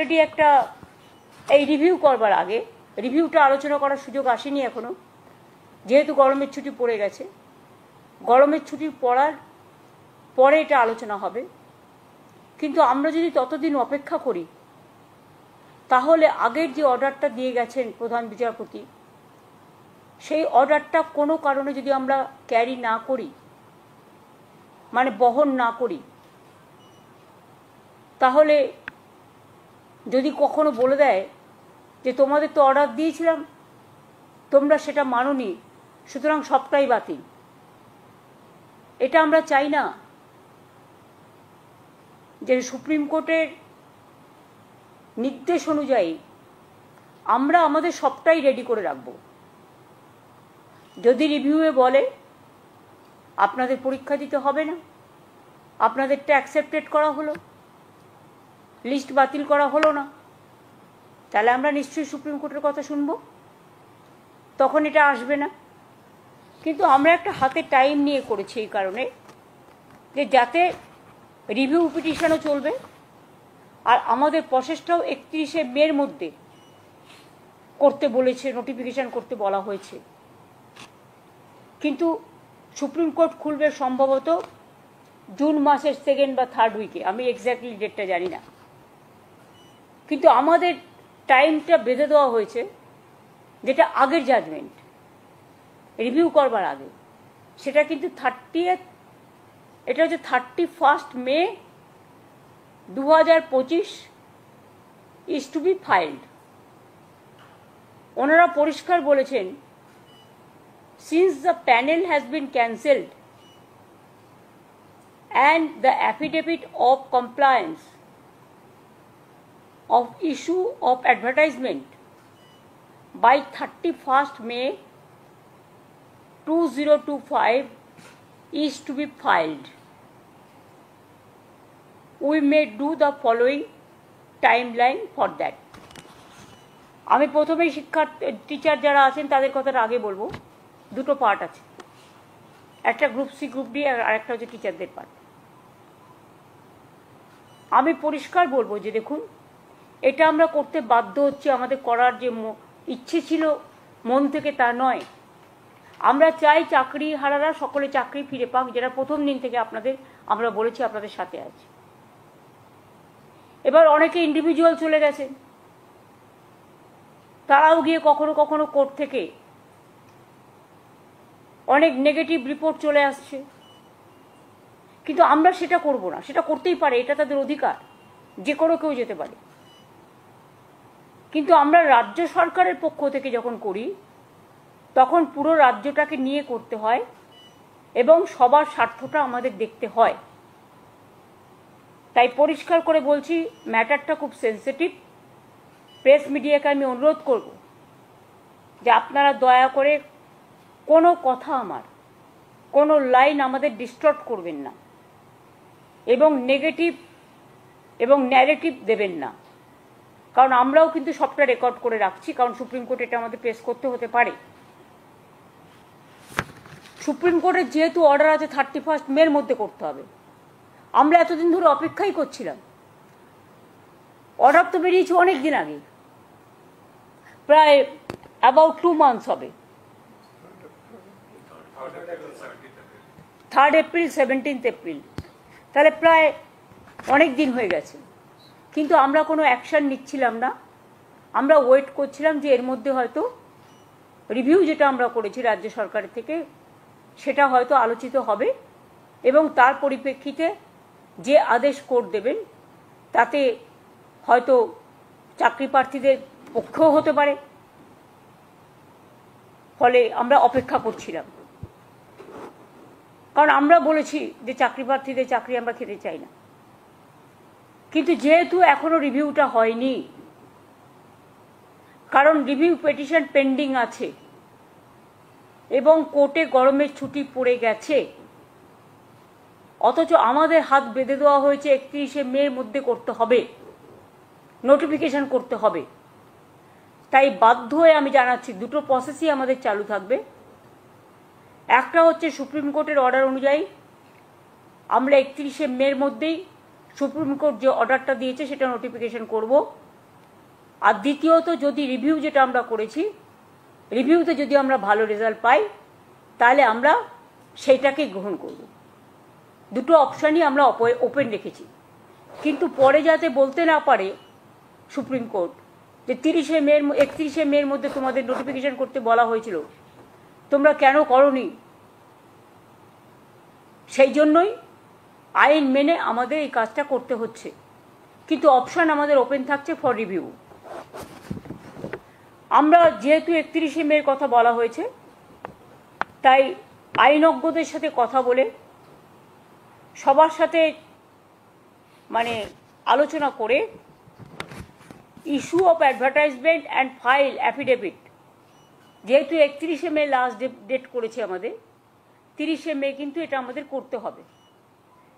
Already একটা এই review করবার আগে, রিভিউটা আলোচনা করার সুযোগ আসেনি এখনো, যেহেতু গরমের ছুটি পড়ে গেছে। গরমের ছুটি পড়ার পরে এটা আলোচনা হবে। কিন্তু আমরা যদি ততদিন অপেক্ষা করি, তাহলে আগের যে অর্ডারটা দিয়ে গেছেন প্রধান বিচারপতি, সেই অর্ডারটা কোনো কারণে যদি আমরা ক্যারি না করি, মানে বহন না করি, তাহলে যদি কখনো বলে দেয় যে তোমাদের তো অর্ডার দিয়েছিলাম, তোমরা সেটা মানোনি, সুতরাং সবটাই বাতিল, এটা আমরা চাই না। যে সুপ্রিম কোর্টের নির্দেশ অনুযায়ী আমরা আমাদের সবটাই রেডি করে রাখব। যদি রিভিউয়ে বলে আপনাদের পরীক্ষা দিতে হবে না, আপনাদেরটা অ্যাকসেপ্টেড করা হলো, লিস্ট বাতিল করা হলো না, তাহলে আমরা নিশ্চয়ই সুপ্রিম কোর্টের কথা শুনব, তখন এটা আসবে না। কিন্তু আমরা একটা হাতে টাইম নিয়ে করেছি এই কারণে যে যাতে রিভিউ পিটিশনও চলবে, আর আমাদের প্রসেসটাও 31শে মের মধ্যে করতে বলেছে, নোটিফিকেশন করতে বলা হয়েছে। কিন্তু সুপ্রিম কোর্ট খুলবে সম্ভবত জুন মাসের 2nd বা 3rd উইকে, আমি এক্স্যাক্টলি ডেটটা জানি না। কিন্তু আমাদের টাইমটা বেঁধে দেওয়া হয়েছে, যেটা আগের জাজমেন্ট রিভিউ করবার আগে, সেটা কিন্তু 30th, এটা হচ্ছে 31st May 2025 is to be filed. ওনারা পরিষ্কার বলেছেন, since the panel has been cancelled and the affidavit of compliance of issue of advertisement by 31st May 2025 is to be filed, we may do the following timeline for that. আমি প্রথমেই teacher যারা আছেন তাদের কথাটা আগে বলবো। দুটো part আছে, একটা গ্রুপ সি গ্রুপ ডি, আর একটা হচ্ছে টিচারদের পার্ট। আমি পরিষ্কার বলবো যে দেখুন, এটা আমরা করতে বাধ্য হচ্ছি, আমাদের করার যে ইচ্ছে ছিল মন থেকে তা নয়। আমরা চাই চাকরি হারারা সকলে চাকরি ফিরে পাক, যেটা প্রথম দিন থেকে আমরা বলেছি আপনাদের সাথে আছে। এবার অনেকে ইন্ডিভিজুয়াল চলে গেছেন, তারাও গিয়ে কখনো কখনো কোর্ট থেকে অনেক নেগেটিভ রিপোর্ট চলে আসছে, কিন্তু আমরা সেটা করব না। সেটা করতেই পারে, এটা তাদের অধিকার, যে কোনো কেউ যেতে পারে। কিন্তু আমরা রাজ্য সরকারের পক্ষ থেকে যখন করি, তখন পুরো রাজ্যটাকে নিয়ে করতে হয় এবং সবার স্বার্থটা আমাদের দেখতে হয়। তাই পরিষ্কার করে বলছি, ম্যাটারটা খুব সেন্সিটিভ। প্রেস মিডিয়াকে আমি অনুরোধ করব যে আপনারা দয়া করে কোনো কথা, কোনো লাইন আমাদের ডিস্টর্ট করবেন না এবং নেগেটিভ এবং ন্যারেটিভ দেবেন না, কারণ আমরাও কিন্তু সবটা রেকর্ড করে রাখছি, কারণ সুপ্রিম কোর্ট এটা আমাদের পেশ করতে হতে পারে। সুপ্রিম কোর্টের যেহেতু অর্ডার আছে 31st মের মধ্যে করতে হবে, আমরা এতদিন ধরে অপেক্ষাই করছিলাম। অর্ডার তো বেরিয়েছে অনেক দিন আগে, প্রায় অ্যাবাউট 2 months হবে। 3rd এপ্রিল 17th এপ্রিল, তাহলে প্রায় অনেক দিন হয়ে গেছে। কিন্তু আমরা কোনো অ্যাকশন নিচ্ছিলাম না, আমরা ওয়েট করছিলাম যে এর মধ্যে হয়তো রিভিউ যেটা আমরা করেছি রাজ্য সরকারের থেকে, সেটা হয়তো আলোচিত হবে এবং তার পরিপ্রেক্ষিতে যে আদেশ কোর্ট দেবেন তাতে হয়তো চাকরি প্রার্থীদের পক্ষেও হতে পারে। ফলে আমরা অপেক্ষা করছিলাম, কারণ আমরা বলেছি যে চাকরি প্রার্থীদের চাকরি আমরা খেতে চাই না। কিন্তু যেহেতু এখনো রিভিউটা হয়নি, কারণ রিভিউ পিটিশন পেন্ডিং আছে এবং কোর্টে গরমের ছুটি পড়ে গেছে, অথচ আমাদের হাত বেঁধে দেওয়া হয়েছে 31শে মের মধ্যে করতে হবে, নোটিফিকেশন করতে হবে। তাই বাধ্য হয়ে আমি জানাচ্ছি, দুটো প্রসেসই আমাদের চালু থাকবে। একটা হচ্ছে সুপ্রিম কোর্টের অর্ডার অনুযায়ী আমরা 31শে মের মধ্যেই সুপ্রিম কোর্ট যে অর্ডারটা দিয়েছে সেটা নোটিফিকেশন করব, আর দ্বিতীয়ত যদি রিভিউ যেটা আমরা করেছি, রিভিউতে যদি আমরা ভালো রেজাল্ট পাই তাহলে আমরা সেইটাকে গ্রহণ করব। দুটো অপশানই আমরা ওপেন রেখেছি। কিন্তু পরে যাতে বলতে না পারে সুপ্রিম কোর্ট যে 31শে মের মধ্যে তোমাদের নোটিফিকেশন করতে বলা হয়েছিল, তোমরা কেন করনি, সেই জন্যই আইন মেনে আমাদের এই কাজটা করতে হচ্ছে। কিন্তু অপশান আমাদের ওপেন থাকছে ফর রিভিউ। আমরা যেহেতু 31শে মের কথা বলা হয়েছে, তাই আইনজ্ঞদের সাথে কথা বলে সবার সাথে আলোচনা করে issue of advertisement and file affidavit, যেহেতু 31শে মে লাস্ট ডেট করেছে আমাদের, 30শে মে কিন্তু এটা আমাদের করতে হবে।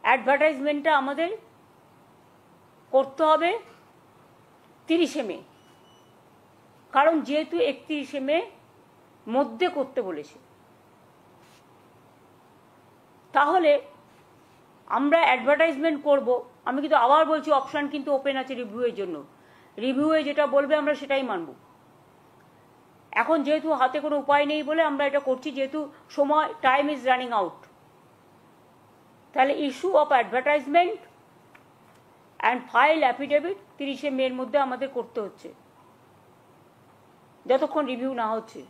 অ্যাডভার্টাইজমেন্টটা আমাদের করতে হবে 30শে মে, কারণ যেহেতু 31শে মে মধ্যে করতে বলেছে। তাহলে আমরা অ্যাডভার্টাইজমেন্ট করব। আমি কিন্তু আবার বলছি অপশান কিন্তু ওপেন আছে রিভিউয়ের জন্য। রিভিউয়ে যেটা বলবে আমরা সেটাই মানব। এখন যেহেতু হাতে কোনো উপায় নেই বলে আমরা এটা করছি, যেহেতু সময় টাইম ইজ রানিং আউট। তাহলে issue of advertisement and file affidavit 30শে মের মধ্যে আমাদের করতে হচ্ছে, যতক্ষণ রিভিউ না হচ্ছে।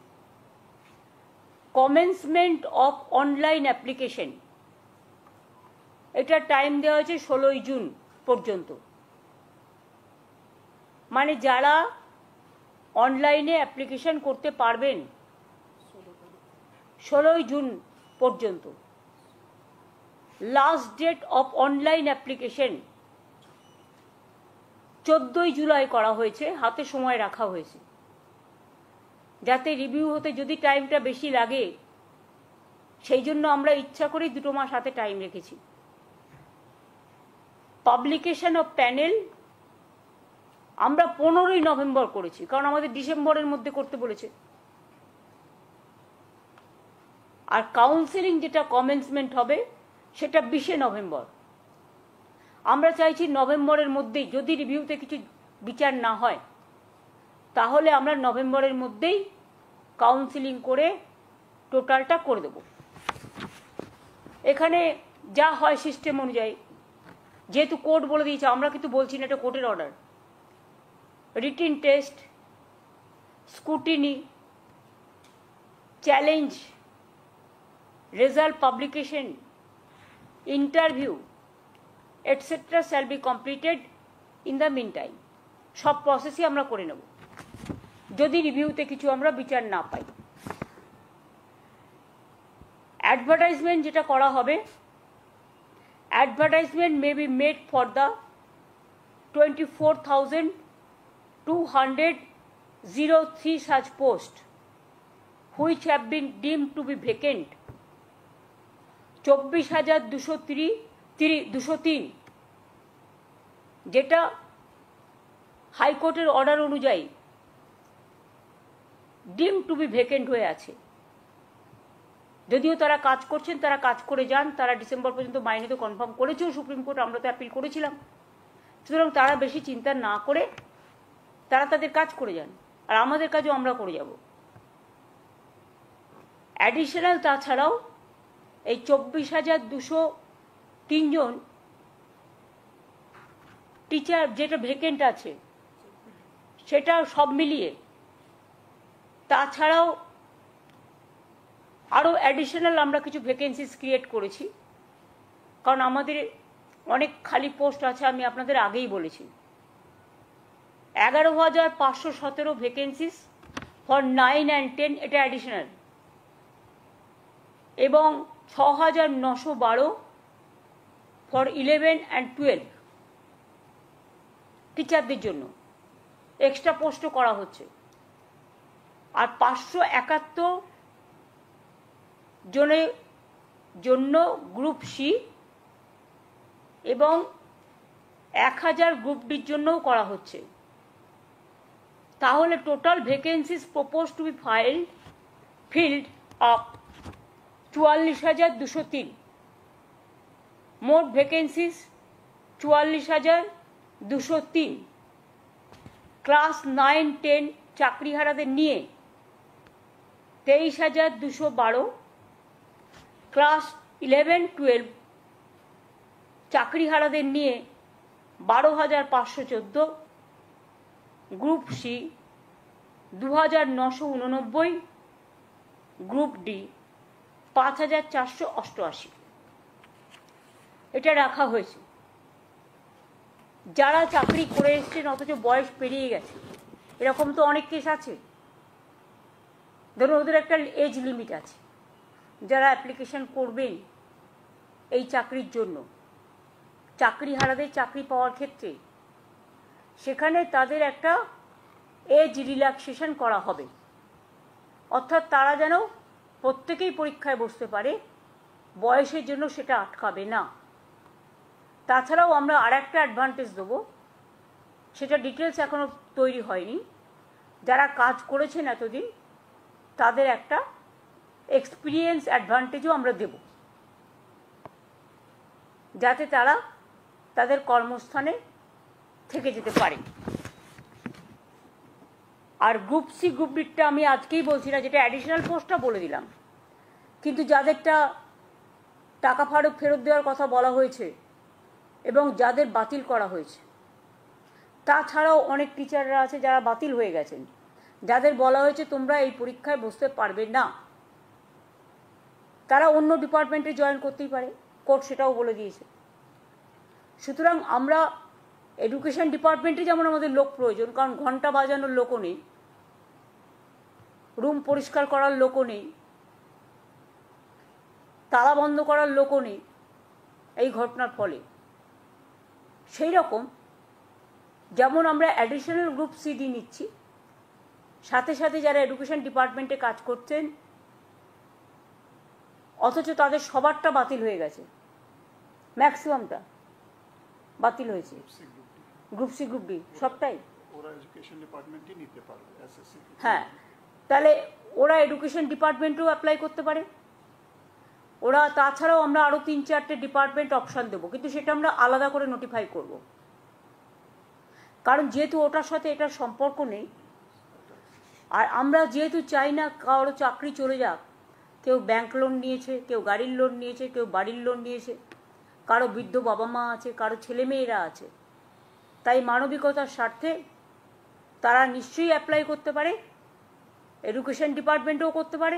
কমেন্সমেন্ট অফ অনলাইন অ্যাপ্লিকেশন, এটা টাইম দেওয়া হয়েছে 16ই জুন পর্যন্ত। যারা অনলাইনে অ্যাপ্লিকেশন করতে পারবেন 16ই জুন পর্যন্ত। Last date of online application 14ই জুলাই করা হয়েছে, হাতে সময় রাখা হয়েছে, যাতে রিভিউ হতে যদি টাইমটা বেশি লাগে, সেই জন্য আমরা ইচ্ছা করেই 2 মাস হাতে টাইম রেখেছি। পাবলিকেশন অফ প্যানেল আমরা 15ই নভেম্বর করেছি, কারণ আমাদের ডিসেম্বরের মধ্যে করতে বলেছে। আর কাউন্সেলিং যেটা কমেন্সমেন্ট হবে সেটা 20শে নভেম্বর। আমরা চাইছি নভেম্বরের মধ্যেই, যদি রিভিউতে কিছু বিচার না হয় তাহলে আমরা নভেম্বরের মধ্যেই কাউন্সেলিং করে টোটালটা করে দেব। এখানে যা হয় সিস্টেম অনুযায়ী, যেহেতু কোর্ট বলে দিয়েছে, আমরা কিন্তু বলছি না, এটা কোর্টের order. Written test, scrutiny, challenge, result publication, interview etcetera shall be completed in the meantime. সব প্রসেসই আমরা করে নেব যদি রিভিউতে কিছু আমরা বিচার না পাই। অ্যাডভার্টাইজমেন্ট যেটা করা হবে, advertisement may be made for the 24,203 such posts which have been deemed to be vacant। 24,203 যেটা হাইকোর্টের অর্ডার অনুযায়ী ডিম টু বি ভ্যাকেন্ট হয়ে আছে। যদিও তারা কাজ করছেন, তারা কাজ করে যান, তারা ডিসেম্বর পর্যন্ত মাইনে তো কনফার্ম করেছেও সুপ্রিম কোর্ট, আমরা তো অ্যাপিল করেছিলাম। সুতরাং তারা বেশি চিন্তা না করে তারা তাদের কাজ করে যান, আর আমাদের কাজও আমরা করে যাব। অ্যাডিশনাল তাছাড়াও এই 24,203 জন টিচার যেটা ভ্যাকেন্ট আছে সেটা সব মিলিয়ে, তাছাড়াও আরও অ্যাডিশনাল আমরা কিছু ভ্যাকেন্সিস ক্রিয়েট করেছি, কারণ আমাদের অনেক খালি পোস্ট আছে। আমি আপনাদের আগেই বলেছি 11,517 ভ্যাকেন্সিস ফর 9 and 10, এটা অ্যাডিশনাল, এবং 6,912 ফর 11 and 12 টিচারদের জন্য এক্সট্রা পোস্টও করা হচ্ছে। আর 571 জনের জন্য গ্রুপ সি এবং 1000 গ্রুপ ডির জন্যও করা হচ্ছে। তাহলে total vacancies propose to B filled up 44,203। মোট ভ্যাকেন্সিস 44,203। ক্লাস 9-10 চাকরিহারাদের নিয়ে 23,212, ক্লাস 11-12 চাকরিহারাদের নিয়ে 12,514, গ্রুপ সি 2,989, গ্রুপ ডি 5,488 এটা রাখা হয়েছে। যারা চাকরি করে এসছেন অথচ বয়স পেরিয়ে গেছে, এরকম তো অনেক কেস আছে। ধরুন ওদের একটা এজ লিমিট আছে, যারা অ্যাপ্লিকেশন করবেন এই চাকরির জন্য, চাকরিহারাদের চাকরি পাওয়ার ক্ষেত্রে, সেখানে তাদের একটা এজ রিল্যাক্সেশন করা হবে, অর্থাৎ তারা যেন প্রত্যেকেই পরীক্ষায় বসতে পারে, বয়সের জন্য সেটা আটকাবে না। তাছাড়াও আমরা আর একটা অ্যাডভান্টেজ দেবো, সেটা ডিটেলস এখনও তৈরি হয়নি। যারা কাজ করেছেন এতদিন তাদের একটা এক্সপিরিয়েন্স অ্যাডভান্টেজও আমরা দেব, যাতে তারা তাদের কর্মস্থানে থেকে যেতে পারে। আর গ্রুপ সি গ্রুপ ডিটা আমি আজকেই বলছি না, যেটা অ্যাডিশনাল পোস্টটা বলে দিলাম, কিন্তু যাদেরটা টাকা ফেরত দেওয়ার কথা বলা হয়েছে এবং যাদের বাতিল করা হয়েছে, তাছাড়াও অনেক টিচাররা আছে যারা বাতিল হয়ে গেছেন, যাদের বলা হয়েছে তোমরা এই পরীক্ষায় বসতে পারবে না, তারা অন্য ডিপার্টমেন্টে জয়েন করতেই পারে, কোর্ট সেটাও বলে দিয়েছে। সুতরাং আমরা এডুকেশন ডিপার্টমেন্টে যেমন আমাদের লোক প্রয়োজন, কারণ ঘন্টা বাজানোর লোকও নেই, রুম পরিষ্কার করার লোকও নেই, তালা বন্ধ করার লোকও নেই এই ঘটনার ফলে, সেই রকম যেমন আমরা অ্যাডিশনাল গ্রুপ সিডি নিচ্ছি, সাথে সাথে যারা এডুকেশন ডিপার্টমেন্টে কাজ করছেন অথচ তাদের সবারটা বাতিল হয়ে গেছে, ম্যাক্সিমামটা বাতিল হয়েছে, গ্রুপ সি গ্রুপ ডি সবটাই, হ্যাঁ, তাহলে ওরা এডুকেশন ডিপার্টমেন্টেও অ্যাপ্লাই করতে পারে। ওরা তাছাড়াও আমরা আরও 3-4টে ডিপার্টমেন্ট অপশান দেবো, কিন্তু সেটা আমরা আলাদা করে নোটিফাই করব, কারণ যেহেতু ওটার সাথে এটার সম্পর্ক নেই। আর আমরা যেহেতু চাই না কারো চাকরি চলে যাক, কেউ ব্যাংক লোন নিয়েছে, কেউ গাড়ির লোন নিয়েছে, কেউ বাড়ির লোন নিয়েছে, কারো বৃদ্ধ বাবা মা আছে, কারো ছেলেমেয়েরা আছে, তাই মানবিকতার স্বার্থে তারা নিশ্চয়ই অ্যাপ্লাই করতে পারে, এডুকেশন ডিপার্টমেন্টেও করতে পারে,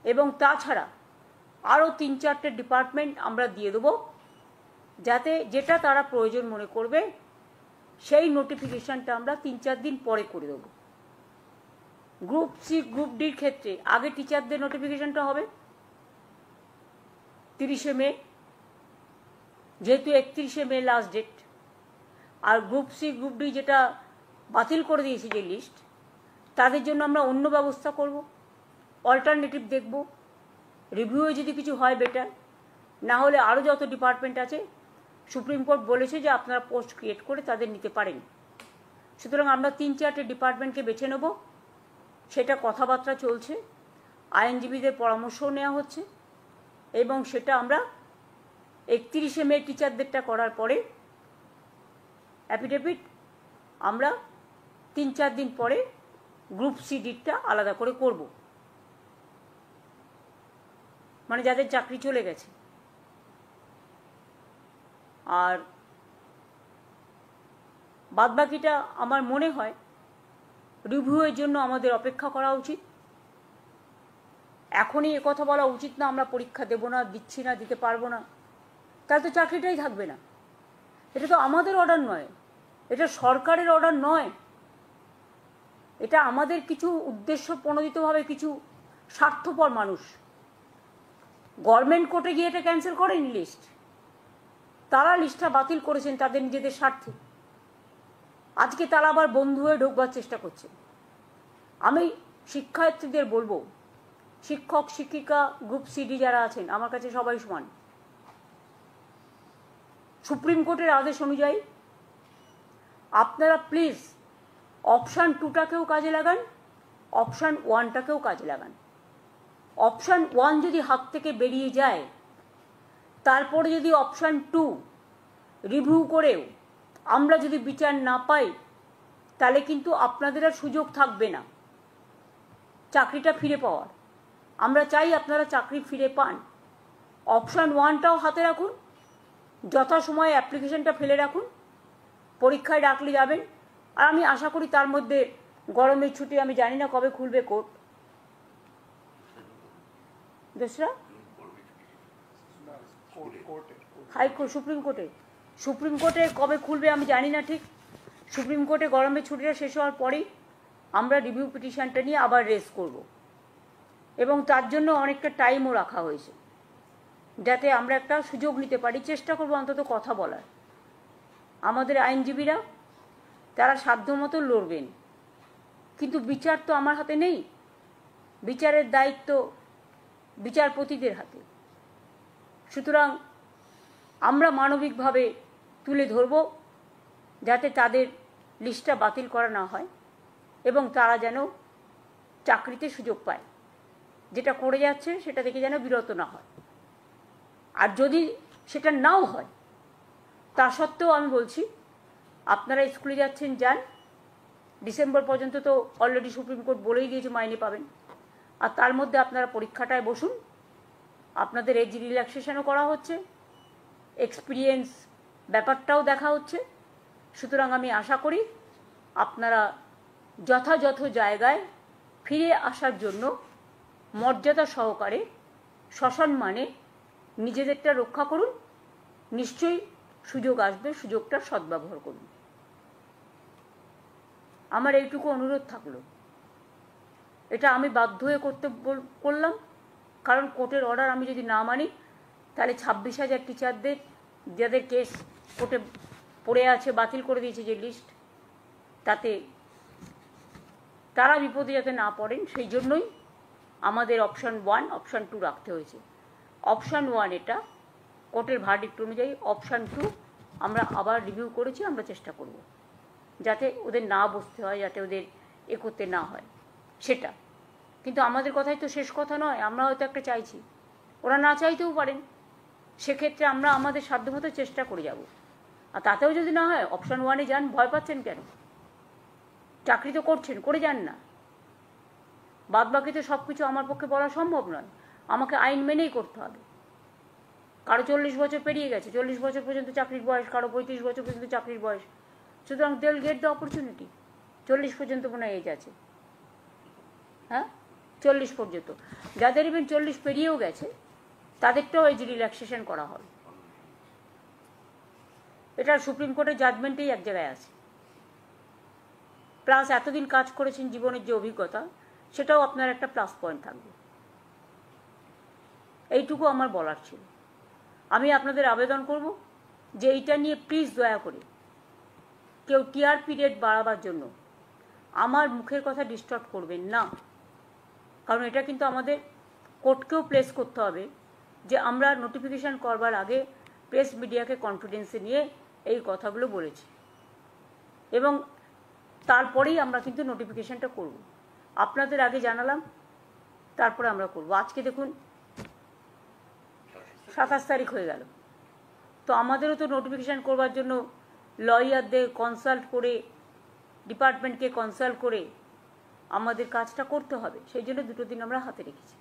এবং তাছাড়া আরও 3-4টে ডিপার্টমেন্ট আমরা দিয়ে দেবো, যাতে যেটা তারা প্রয়োজন মনে করবে সেই নোটিফিকেশানটা আমরা 3-4 দিন পরে করে দেবো। গ্রুপ সি গ্রুপ ডির ক্ষেত্রে আগে টিচারদের নোটিফিকেশানটা হবে 30শে মে, যেহেতু 31শে মে লাস্ট ডেট। আর গ্রুপ সি গ্রুপ ডি যেটা বাতিল করে দিয়েছে যে লিস্ট, তাদের জন্য আমরা অন্য ব্যবস্থা করব, অল্টারনেটিভ দেখব, রিভিউয়ে যদি কিছু হয় বেটার, না হলে আরও যত ডিপার্টমেন্ট আছে সুপ্রিম কোর্ট বলেছে যে আপনারা পোস্ট ক্রিয়েট করে তাদের নিতে পারেন। সুতরাং আমরা 3-4টে ডিপার্টমেন্টকে বেছে নেব, সেটা কথাবার্তা চলছে, আইনজীবীদের পরামর্শও নেওয়া হচ্ছে, এবং সেটা আমরা 31শে মে টিচারদেরটা করার পরে অ্যাফিডেভিট আমরা 3-4 দিন পরে গ্রুপ সি ডিটা আলাদা করে করব, মানে যাদের চাকরি চলে গেছে। আর বাদবাকিটা আমার মনে হয় রিভিউয়ের জন্য আমাদের অপেক্ষা করা উচিত। এখনই একথা বলা উচিত না আমরা পরীক্ষা দেব না, দিচ্ছি না, দিতে পারবো না, তাহলে তো চাকরিটাই থাকবে না। এটা তো আমাদের অর্ডার নয়, এটা সরকারের অর্ডার নয়, এটা আমাদের কিছু উদ্দেশ্য প্রণোদিতভাবে কিছু স্বার্থপর মানুষ গভর্নমেন্ট কোর্টে গিয়ে এটা ক্যান্সেল করেনি লিস্ট, তারা লিস্টটা বাতিল করেছেন তাদের নিজেদের স্বার্থে। আজকে তারা আবার বন্ধু হয়ে ঢোকবার চেষ্টা করছে। আমি শিক্ষার্থীদের বলবো, শিক্ষক শিক্ষিকা গ্রুপ সিডি যারা আছেন আমার কাছে সবাই সমান। সুপ্রিম কোর্টের আদেশ অনুযায়ী আপনারা প্লিজ অপশান 2টাকেও কাজে লাগান, অপশান 1টাকেও কাজে লাগান। অপশান 1 যদি হাত থেকে বেরিয়ে যায়, তারপরে যদি অপশান 2 রিভিউ করেও আমরা যদি বিচার না পাই, তাহলে কিন্তু আপনাদের আর সুযোগ থাকবে না চাকরিটা ফিরে পাওয়ার। আমরা চাই আপনারা চাকরি ফিরে পান। অপশান 1টাও হাতে রাখুন, যথাসময়ে অ্যাপ্লিকেশনটা ফেলে রাখুন, পরীক্ষায় ডাকলে যাবেন। আর আমি আশা করি তার মধ্যে গরমের ছুটি, আমি জানি না কবে খুলবে কোর্ট, দোসরা হাইকোর্ট, সুপ্রিম কোর্টে কবে খুলবে আমি জানি না ঠিক। সুপ্রিম কোর্টে গরমের ছুটিটা শেষ হওয়ার পরেই আমরা রিভিউ পিটিশনটা নিয়ে আবার রেজ করব, এবং তার জন্য অনেকটা টাইমও রাখা হয়েছে যাতে আমরা একটা সুযোগ নিতে পারি। চেষ্টা করবো অন্তত কথা বলার। আমাদের আইনজীবীরা তারা সাধ্যমতো লড়বেন, কিন্তু বিচার তো আমার হাতে নেই, বিচারের দায়িত্ব বিচারপতিদের হাতে। সুতরাং আমরা মানবিকভাবে তুলে ধরব যাতে তাদের লিস্টটা বাতিল করা না হয় এবং তারা যেন চাকরিতে সুযোগ পায়। যেটা করে যাচ্ছে সেটা থেকে যেন বিরত না হয়। আর যদি সেটা নাও হয়, তা সত্ত্বেও আমি বলছি আপনারা স্কুলে যাচ্ছেন যান, ডিসেম্বর পর্যন্ত তো অলরেডি সুপ্রিম কোর্ট বলেই দিয়েছে মাইনে পাবেন। আর তার মধ্যে আপনারা পরীক্ষাটায় বসুন, আপনাদের এজ রিল্যাক্সেশনও করা হচ্ছে, এক্সপিরিয়েন্স ব্যাপারটাও দেখা হচ্ছে। সুতরাং আমি আশা করি আপনারা যথাযথ জায়গায় ফিরে আসার জন্য মর্যাদা সহকারে সসম্মানে নিজেদেরটা রক্ষা করুন। নিশ্চয়ই সুযোগ আসবে, সুযোগটার সদ্ব্যবহার করুন। আমার এইটুকু অনুরোধ থাকলো। এটা আমি বাধ্য হয়ে করলাম, কারণ কোর্টের অর্ডার আমি যদি না মানি তাহলে 26,000 টিচারদের যাদের কেস কোর্টে পড়ে আছে, বাতিল করে দিয়েছে যে লিস্ট, তাতে তারা বিপদে যাতে না পড়েন সেই জন্যই আমাদের অপশান 1 অপশান 2 রাখতে হয়েছে। অপশান 1 এটা কোর্টের ভার্ডিক্ট অনুযায়ী, অপশান 2 আমরা আবার রিভিউ করেছি। আমরা চেষ্টা করব যাতে ওদের না বসতে হয়, যাতে ওদের করতে না হয় সেটা। কিন্তু আমাদের কথাই তো শেষ কথা নয়, আমরা হয়তো একটা চাইছি, ওরা না চাইতেও পারেন। সেক্ষেত্রে আমরা আমাদের সাধ্যমতো চেষ্টা করে যাব। আর তাতেও যদি না হয় অপশান 1-এ যান। ভয় পাচ্ছেন কেন? চাকরি তো করছেন, করে যান না। বাদ বাকি তো সব কিছু আমার পক্ষে বলা সম্ভব নয়, আমাকে আইন মেনেই করতে হবে। কারো 40 বছর পেরিয়ে গেছে, 40 বছর পর্যন্ত চাকরির বয়স, কারো 35 বছর পর্যন্ত চাকরির বয়স। সুতরাং they will get the opportunity. 40 পর্যন্ত মনে হয় এজ আছে, হ্যাঁ 40 পর্যন্ত। যাদের ইভেন 40 পেরিয়েও গেছে তাদেরটাও এজ রিল্যাক্সেশন করা হবে। এটা সুপ্রিম কোর্টের জাজমেন্টেই এক জায়গায় আছে। প্লাস এতদিন কাজ করেছেন, জীবনের যে অভিজ্ঞতা, সেটাও আপনার একটা প্লাস পয়েন্ট থাকবে। এইটুকু আমার বলার ছিল। আমি আপনাদের আবেদন করব যে এইটা নিয়ে প্লিজ দয়া করে কেউ টিআরপি রেট বাড়াবার জন্য আমার মুখের কথা ডিস্টর্ব করবেন না। কারণ এটা কিন্তু আমাদের কোর্টকেও প্লেস করতে হবে যে আমরা নোটিফিকেশান করবার আগে প্রেস মিডিয়াকে কনফিডেন্সে নিয়ে এই কথাগুলো বলেছি, এবং তারপরেই আমরা কিন্তু নোটিফিকেশানটা করব। আপনাদের আগে জানালাম, তারপরে আমরা করব। আজকে দেখুন 27 তারিখ হয়ে গেল, তো আমাদেরও তো নোটিফিকেশান করবার জন্য লয়ারদের কনসাল্ট করে, ডিপার্টমেন্টকে কনসাল্ট করে আমাদের কাজটা করতে হবে। সেই জন্য 2 দিন আমরা হাতে রেখেছি।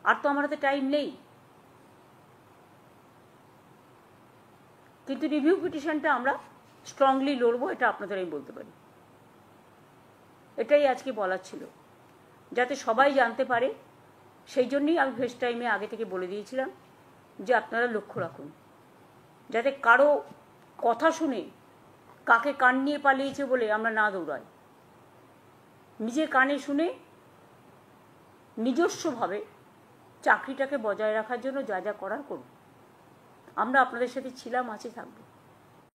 আর তো আমার হাতে টাইম নেই। কিন্তু রিভিউ পিটিশনটা আমরা স্ট্রংলি লড়বো, এটা আপনাদের আমি বলতে পারি। এটাই আজকে বলার ছিল, যাতে সবাই জানতে পারে। সেই জন্যই আমি ফেস টাইমে আগে থেকে বলে দিয়েছিলাম যে আপনারা লক্ষ্য রাখুন, যাতে কারো কথা শুনে কাকে কান নিয়ে পালিয়েছে বলে আমরা না দৌড়াই। নিজে কানে শুনে নিজস্বভাবে চাকরিটাকে বজায় রাখার জন্য যা যা করার করুন। আমরা আপনাদের সাথে ছিলাম, আছি, থাকবো।